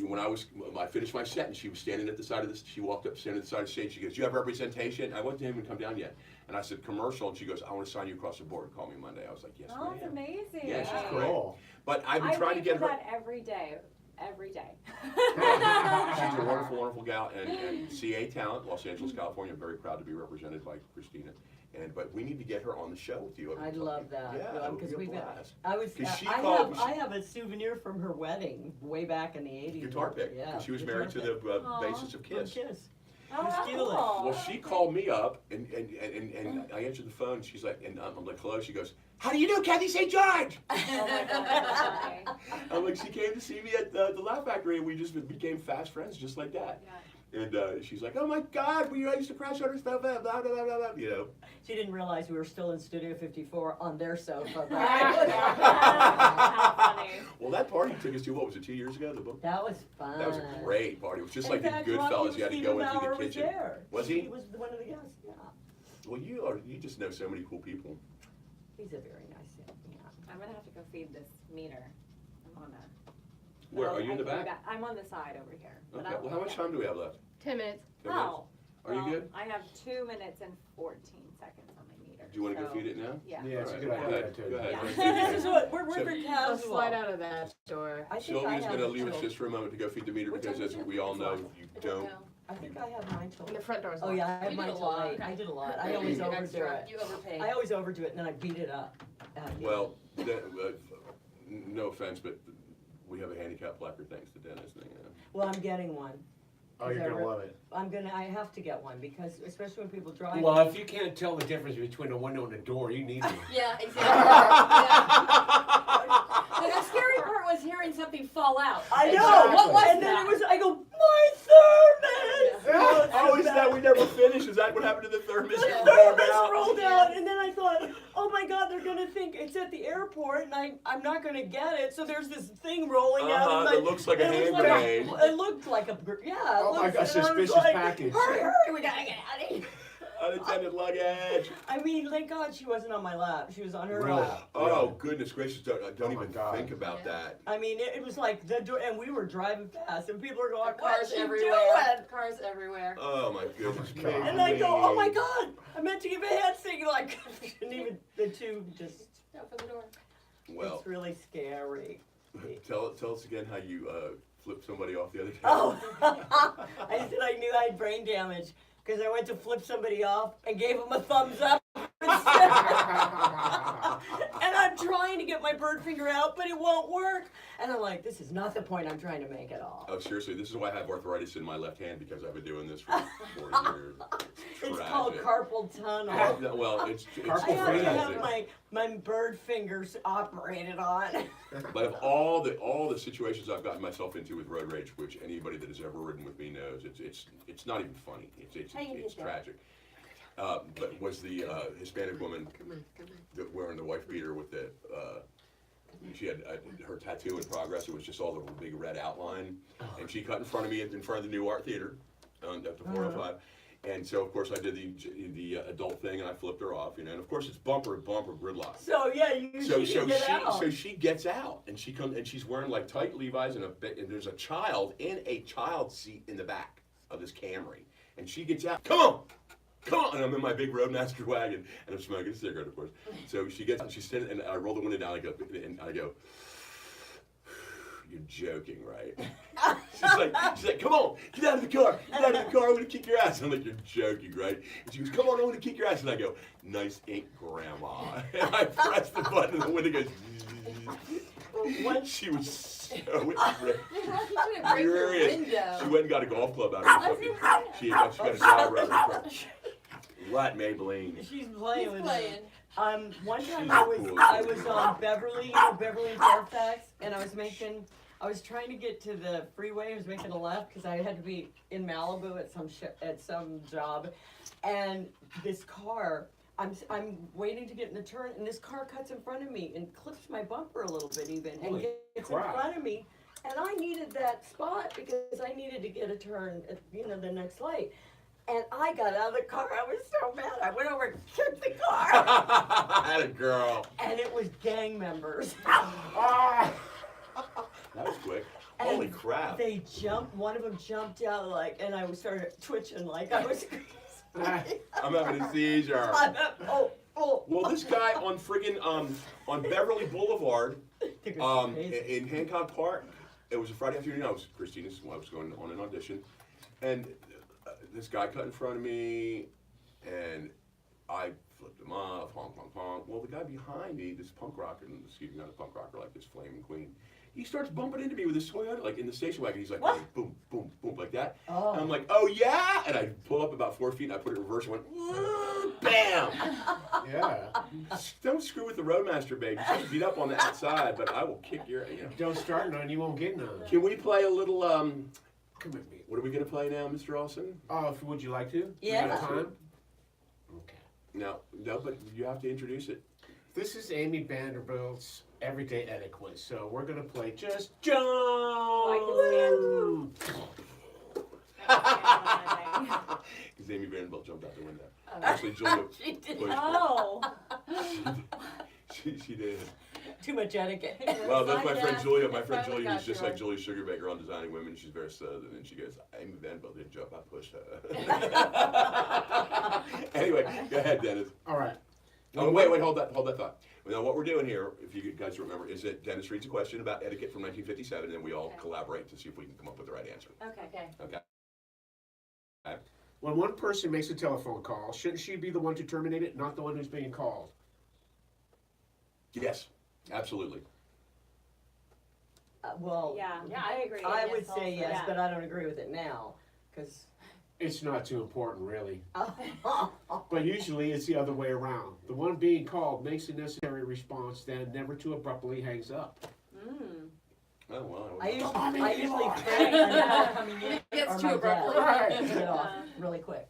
when I finished my set, and she was standing at the side of this, she walked up, standing at the side of the stage. She goes, "Do you have representation?" I wasn't even come down yet, and I said, "Commercial." And she goes, "I want to sign you across the board. Call me Monday." I was like, "Yes, Oh, it's ma'am." amazing. Yeah, she's Wow. great. Cool. But I've been I trying to wait get for her. that every day. Every day. She's a wonderful, wonderful gal, and CA talent, Los Angeles, California. I'm very proud to be represented by Christina. But we need to get her on the show with you. I'd love that. Yeah, it would because be a we've got. blast. I was. 'Cause she I called- have. I have a souvenir from her wedding way back in the '80s. Guitar pick. Yeah. 'Cause she was guitar married to pick. the Aw. bassist of From Kiss. Kiss. Oh, Just steal it. cool. Well, she called me up, and I answered the phone. She's like, and I'm like, hello. She goes, "How do you do, Kathy St. George?" Oh my God, that's funny. I'm like, she came to see me at the Laugh Factory, and we just became fast friends, just like that. Yeah. And she's like, "Oh my God, I used to crash on her stuff, blah blah blah blah blah." You know. She didn't realize we were still in Studio 54 on their sofa. How funny. Well, that party took us to what was it, 2 years ago? The book. That was fun. That was a great party. It was just In like in fact, Goodfellas. Rocky You had to Steve go in Bauer through the was kitchen. there. Was he? He was one of the guests. Yeah. Well, you just know so many cool people. He's a very nice young man. I'm gonna have to go feed this meter. I'm on a. Where are you in the I'll be back? I'm on the side over here. But Okay. I'll- Well, how much yeah. time do we have left? 10 minutes. 10 minutes? Oh. Are you well, good? I have 2 minutes and 14 seconds on my meter. Do you want to go so- feed it now? Yeah. Yeah, it's a All good right, idea. Go ahead. too. Go ahead. Yeah. Go See, ahead. this is what we're So- very I'll casual. slide out of that door. I think Sylvia's I going to have leave us till- just for a moment to go feed the meter What because, time as is it? we all know, you I don't don't. know. I think I have mine till. And the front door's Oh locked. yeah, I have You mine did a till lot. 8. I did a lot. I always You did overdo extra. it. You overpaid. I always overdo it and then I beat it up. Well, no offense, but we have a handicap placard thanks to Dennis. Well, I'm getting one. Oh, you're gonna love it. I have to get one because especially when people drive. Well, if you can't tell the difference between a window and a door, you need one. Yeah, exactly. Yeah. The scary part was hearing something fall out. I know. Exactly. What was And then that? it was. I go, my thermos. Yeah. Oh, it's Oh, so is bad. that we never finished? Is that what happened to the thermos? The Yeah. thermos rolled out, and then I thought, oh my God, they're gonna think it's at the airport, and I'm not gonna get it. So there's this thing rolling out. Uh-huh, of that looks like a it was hand like grenade. It looked like a yeah. It Oh my looked- God, and I was suspicious like, package. Hurry, we gotta get out of here. Unattended luggage. I mean, thank God she wasn't on my lap. She was on her Really? lap. Oh, goodness gracious. Don't Oh my even God. think about Yeah. that. I mean, it was like the door, and we were driving fast, and people are going, Cars "What's she everywhere. doing?" Cars everywhere. Oh, my goodness. Oh, my God. And I go, "Oh my God, I meant to give a hand signal." Like, and even the two just. Out for the door. Well, It's really scary. tell us again how you flipped somebody off the other day. Oh, I said I knew I had brain damage because I went to flip somebody off and gave him a thumbs up. And I'm trying to get my my bird finger out, but it won't work. And I'm like, this is not the point I'm trying to make at all. Oh, seriously, this is why I have arthritis in my left hand, because I've been doing this for 40 years. It's called Tragic. carpal tunnel. Well, it's Carpal I have to tragic. have my bird fingers operated on. But of all the situations I've gotten myself into with road rage, which anybody that has ever ridden with me knows, it's not even funny. How you It's get that? tragic. But was the Hispanic woman that wearing the wife beater with the she had her tattoo in progress. It was just all the big red outline, and she cut in front of me in front of the New Art Theater up to 405. And so, of course, I did the adult thing, and I flipped her off, and of course, it's bumper to bumper gridlock. So yeah, So she gets out, and she comes, and she's wearing like tight Levi's, and there's a child in a child seat in the back of this Camry, and she gets out. Come on, and I'm in my big Roadmaster wagon, and I'm smoking a cigarette, of course. So she gets out, she's sitting, and I roll the window down, and I go. You're joking, right? she's like, come on, get out of the car, I'm gonna kick your ass. I'm like, you're joking, right? And she goes, come on, I'm gonna kick your ass. And I go, nice ink, Grandma. And I press the button, and the window goes. She was so furious. She went and got a golf club out of her pocket. She got a job right in front. What, Maybelline? She's playing with me. playing. One time She's cool. I was on Beverly, Beverly and Fairfax, and I was trying to get to the freeway. I was making a left because I had to be in Malibu at some job, and this car. I'm waiting to get in the turn, and this car cuts in front of me and clips my bumper a little bit even, and Holy gets crap. in front of me, and I needed that spot because I needed to get a turn at the next light. And I got out of the car. I was so mad. I went over and kicked the car. I had a girl. And it was gang members. Ah! That was quick. And Holy crap. They jumped. One of them jumped out and I started twitching like I was crazy. I'm having a seizure. Oh. Well, this guy on friggin' on Beverly Boulevard, in Hancock Park, it was a Friday afternoon. I was Christina's. I was going on an audition, and this guy cut in front of me, and I flipped him off, honk, honk, honk. Well, the guy behind me, this punk rocker, excuse me, not a punk rocker, like this Flaming Queen, he starts bumping into me with his Toyota, like in the station wagon. He's like, What? boom, boom, boom, like that. Oh. And I'm like, oh yeah? And I pull up about 4 feet, and I put it in reverse, and went, bam! Yeah. Don't screw with the Roadmaster, baby. Just beat up on the outside, but I will kick your, Don't start none, you won't get none. Can we play a little, Come with me. what are we gonna play now, Mr. Olson? Would you like to? Yeah. We got time? Okay. No, but you have to introduce it. This is Amy Vanderbilt's Everyday Etiquette, so we're gonna play Just Jump! I Because Amy Vanderbilt jumped out the window. Oh. Actually, Julia She did. pushed her. Oh. She did. Too much etiquette. Well, that's my friend Julia. My That's friend why we Julia, got who's just you like on. Julie Sugarbaker on Designing Women. She's very southern, and she goes, Amy Vanderbilt didn't jump, I pushed her. Anyway, go ahead, Dennis. All right. Oh, wait, hold that thought. Now, what we're doing here, if you guys remember, is that Dennis reads a question about etiquette from 1957, and then we all Okay. collaborate to see if we can come up with the right answer. Okay. Okay? When one person makes a telephone call, shouldn't she be the one to terminate it, not the one who's being called? Yes, absolutely. Well, Yeah, Yeah, I agree. I Yes, would say also. yes, Yeah. but I don't agree with it now, because. It's not too important, really. But usually it's the other way around. The one being called makes a necessary response, then never too abruptly hangs up. Mm. Oh, well. I usually Right, pray yeah. coming in. It gets or too my abruptly. dad. Right. Get off really quick.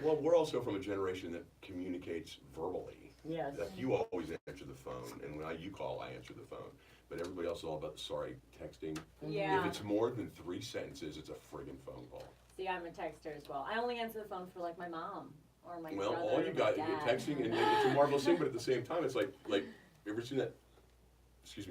Well, we're also from a generation that communicates verbally. Yes. Like you always answer the phone, and when you call, I answer the phone. But everybody else is all about texting. Yeah. If it's more than 3 sentences, it's a friggin' phone call. See, I'm a texter as well. I only answer the phone for like my mom or my Well, brother. all or you my got, dad. texting, and it's a marvelous thing, but at the same time, it's like, you ever seen that,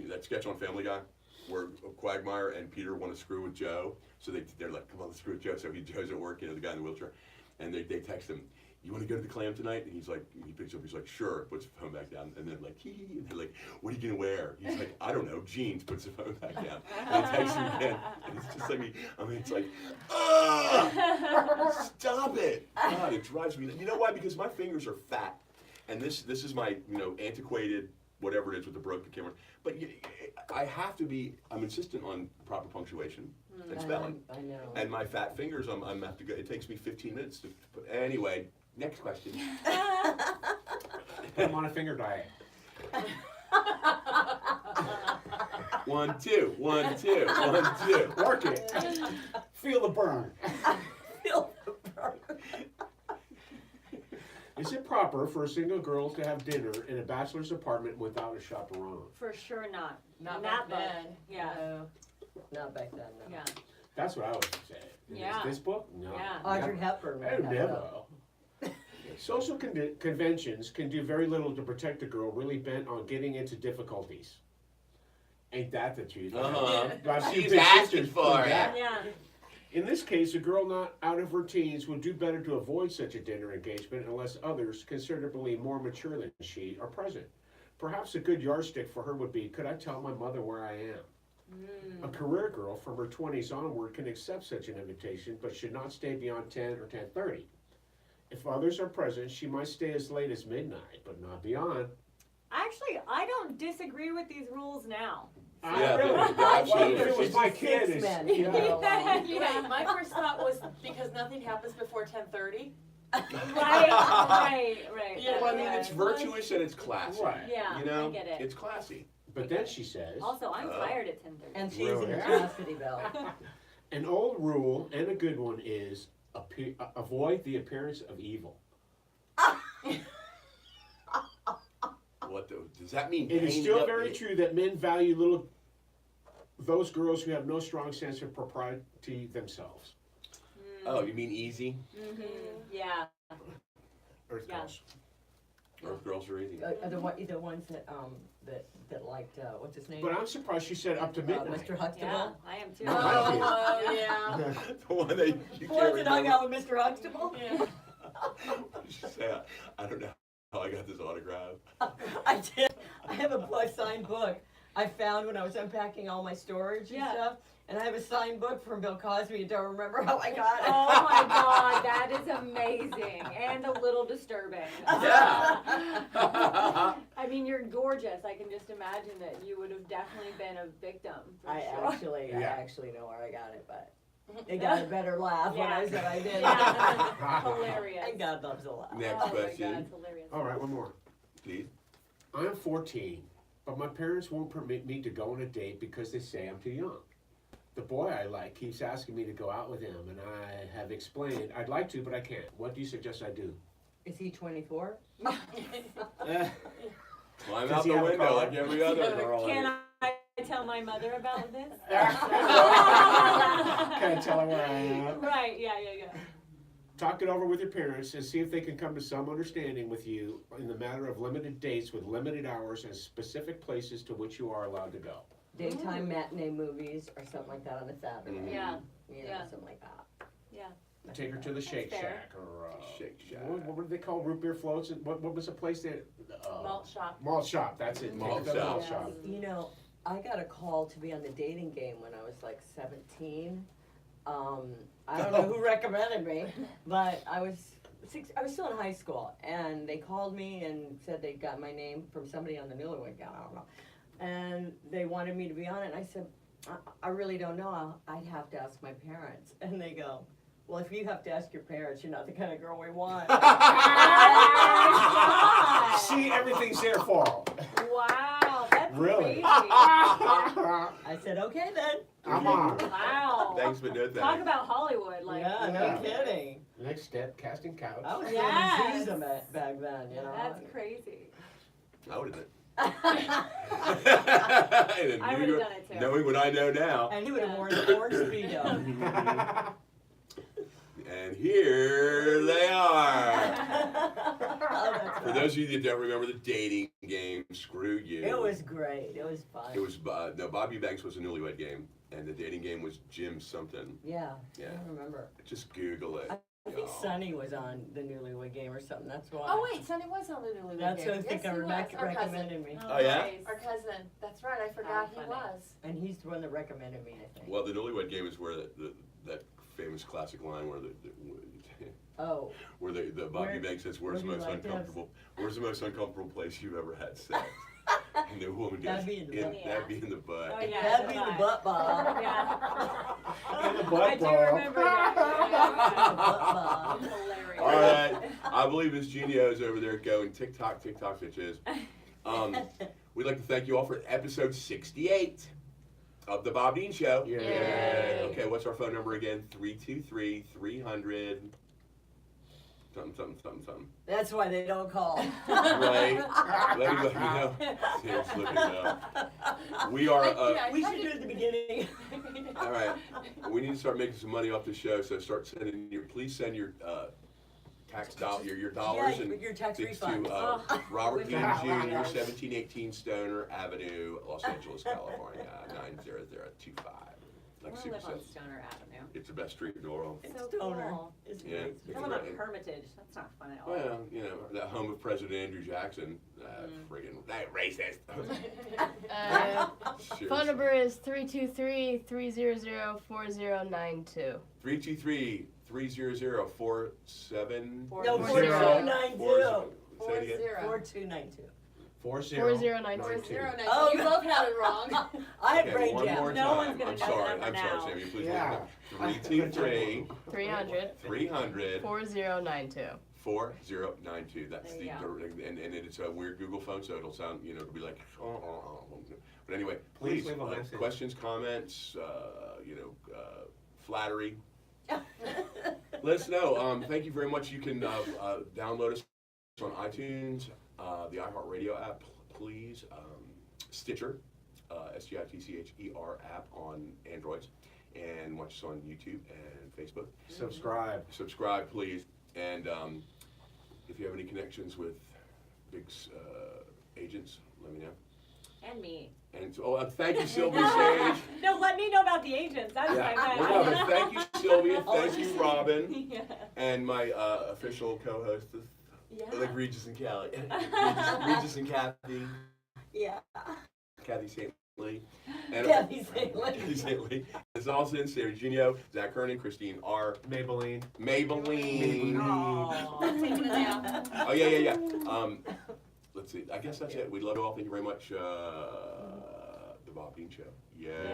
that sketch on Family Guy? Where Quagmire and Peter want to screw with Joe, so they're like, come on, let's screw with Joe. So Joe's at work, the guy in the wheelchair, and they text him, you want to go to the Clam tonight? And he's like, he picks up, he's like, sure, puts the phone back down, and then like, and they're like, what are you gonna wear? He's like, I don't know, jeans, puts the phone back down, and he texts him again, and it's just like, it's like, stop it! God, it drives me, you know why? Because my fingers are fat, and this is my, antiquated whatever it is with the broken camera. But I'm insistent on proper punctuation and spelling. I know. And my fat fingers, I'm have to go. It takes me 15 minutes to put. Anyway, next question. Put them on a finger diet. 1, 2, 1, 2, 1, 2. Work it. Feel the burn. Feel the burn. Is it proper for a single girl to have dinner in a bachelor's apartment without a chaperone? For sure not. Not In back that book. then. Yeah. No, not back then, no. Yeah. That's what I would say. Yeah. This book? No. Yeah. Audrey Hepburn would Oh, have never. that. Social conventions can do very little to protect a girl really bent on getting into difficulties. Ain't that the truth? I've seen She's big asking sisters for do it. that. Yeah. In this case, a girl not out of her teens would do better to avoid such a dinner engagement unless others, considerably more mature than she, are present. Perhaps a good yardstick for her would be, could I tell my mother where I am? A career girl from her 20s onward can accept such an invitation, but should not stay beyond 10 or 10:30. If others are present, she might stay as late as midnight, but not beyond. Actually, I don't disagree with these rules now. Yeah, Really? absolutely. If it was my Six kid, it's, men. you know, Yeah. Wait, my first thought was because nothing happens before 10:30. Right. Yeah, Well, I mean, Yeah. it's virtuous and it's classy. Right. Yeah, You know, I get it. it's classy. But then she says, Also, I'm tired at 10:30. And she's Really? in the chastity belt. an old rule and a good one is avoid the appearance of evil. Does that mean? It is painted still up- very true that men value those girls who have no strong sense of propriety themselves. Oh, you mean easy? Mm-hmm. Yeah. Earth Yeah. girls. Earth girls are easy. The ones that that liked what's his name? But I'm surprised she said up to midnight. Mr. Huxtable. Yeah, I am too. Oh, yeah. The one that you The can't ones that hung remember. out with Mr. Huxtable. Yeah. What did she say? I don't know how I got this autograph. I did. I have a signed book I found when I was unpacking all my storage and Yeah. stuff. And I have a signed book from Bill Cosby and don't remember how I got it. Oh my God, that is amazing and a little disturbing. Yeah. I mean, you're gorgeous. I can just imagine that you would have definitely been a victim. For I sure. Yeah. actually know where I got it, but they got a better laugh when I Yeah. said I did. Yeah. Hilarious. And God loves a laugh. Next Oh my God, question, it's hilarious. All right, one more. please. I'm 14, but my parents won't permit me to go on a date because they say I'm too young. The boy I like keeps asking me to go out with him, and I have explained I'd like to, but I can't. What do you suggest I do? Is he 24? Climb Does out he the have a window car? like every other girl. Can I tell my mother about this? Can I tell her where I am? Right, yeah. Talk it over with your parents and see if they can come to some understanding with you in the matter of limited dates with limited hours and specific places to which you are allowed to go. Daytime matinee movies or something like that on a Saturday. Mhm. Yeah. You know, Yeah. something like that. Yeah. Take her to the Shake fair. Shack or Shake Shack. What were they called? Root beer floats? And what was the place that? Malt shop. Malt shop. That's it. Malt Take her to the shop. Malt shop. You know, I got a call to be on the dating game when I was like 17. I don't know who recommended me, but I was still in high school, and they called me and said they got my name from somebody on the Newlywed Game. I don't know, and they wanted me to be on it. And I said, I really don't know. I'd have to ask my parents. And they go, well, if you have to ask your parents, you're not the kind of girl we want. See, everything's there for them. Wow, that's Really? crazy. I said, okay then. I'm on. Wow. Thanks, but no Talk thanks. about Hollywood, like. Yeah, Yeah. no kidding. Next step, casting couch. I was Yes. in back then, you know. That's crazy. I would have I done would've done it too. Knowing what I know now. And he would have worn an orange Speedo. And here they are. Oh, that's For right. those of you that don't remember the dating game, screw you. It was great. It was fun. It was no, Bobby Banks was a Newlywed Game, and the dating game was Jim something. Yeah, Yeah. I don't remember. Just Google it. I think Oh. Sonny was on the Newlywed Game or something. That's why. Oh wait, Sonny was on the Newlywed That's Game. who I think Yes, he was. Our cousin. recommended me. Oh, yeah? nice. Our cousin. That's right. I forgot he funny. was. And he's the one that recommended me, I think. Well, the Newlywed Game is where that famous classic line where Oh, where the Bobby Where- Banks says, where "Where's the do you most like this?" uncomfortable? Where's the most uncomfortable place you've ever had sex?" And the woman That'd goes, be in the butt. that'd be in the butt. Oh, yeah. That'd be the butt bob. Yeah. And the I butt do ball. remember that. Butt bob. Hilarious. All right, I believe Miss Genio's over there going TikTok, bitches. We'd like to thank you all for episode 68 of the Bob Dean Show. Yeah. Yay. Okay, what's our phone number again? 323-300 something. That's why they don't call. Right? Let me know. Sam's looking it up. We are. We should do it at the beginning. All right. We need to start making some money off the show. So start sending please send your tax your dollars Yeah, and your tax things refund. to Robert Dean Wow. Jr., 1718 Stoner Avenue, Los Angeles, California, 90025. I Like wanna Super live on said, Stoner Avenue. it's the best street in the world. It's It's so stoner. cool. It's Yeah. great. I live on Hermitage. That's not fun at all. Well, you know, that home of President Andrew Jackson, friggin' that racist. Seriously. Phone number is 323-300-4092. 323-300-47. No, 4092. Say it again. 4292. 4092. Oh, You both had it wrong. I had Okay, brain one more jam. No time. one's gonna I'm know sorry. the number I'm sorry, now. Sammy. Please Yeah. wait. 323 300 300 4092. 4092. That's There you and it's a weird Google phone, so it'll sound, it'll be like, But anyway, Please please, leave a message. questions, comments, flattery. Let us know. Thank you very much. You can download us on iTunes, the iHeartRadio app, please, Stitcher, STITCHER app on Androids, and watch us on YouTube and Facebook. Subscribe. Subscribe, please, and if you have any connections with big agents, let me know. And me. And thank you, Sylvia Sage. No, let me know about the agents. That's what I Well, meant. no, but thank you, Sylvia. Thank you, Robin, Yeah. and my official co-host, Yeah. like Regis and Callie, Regis and Kathy, Yeah. Kathy St. Lee, and Kathy St. Lee. Kathy St. Lee. It's also Sarah Genio, Zach Kernan, Christine R. Maybelline. Maybelline. Aw. Taking it down. Oh yeah. Let's see. I guess that's it. We love you all. Thank you very much. The Bob Dean Show. Yeah.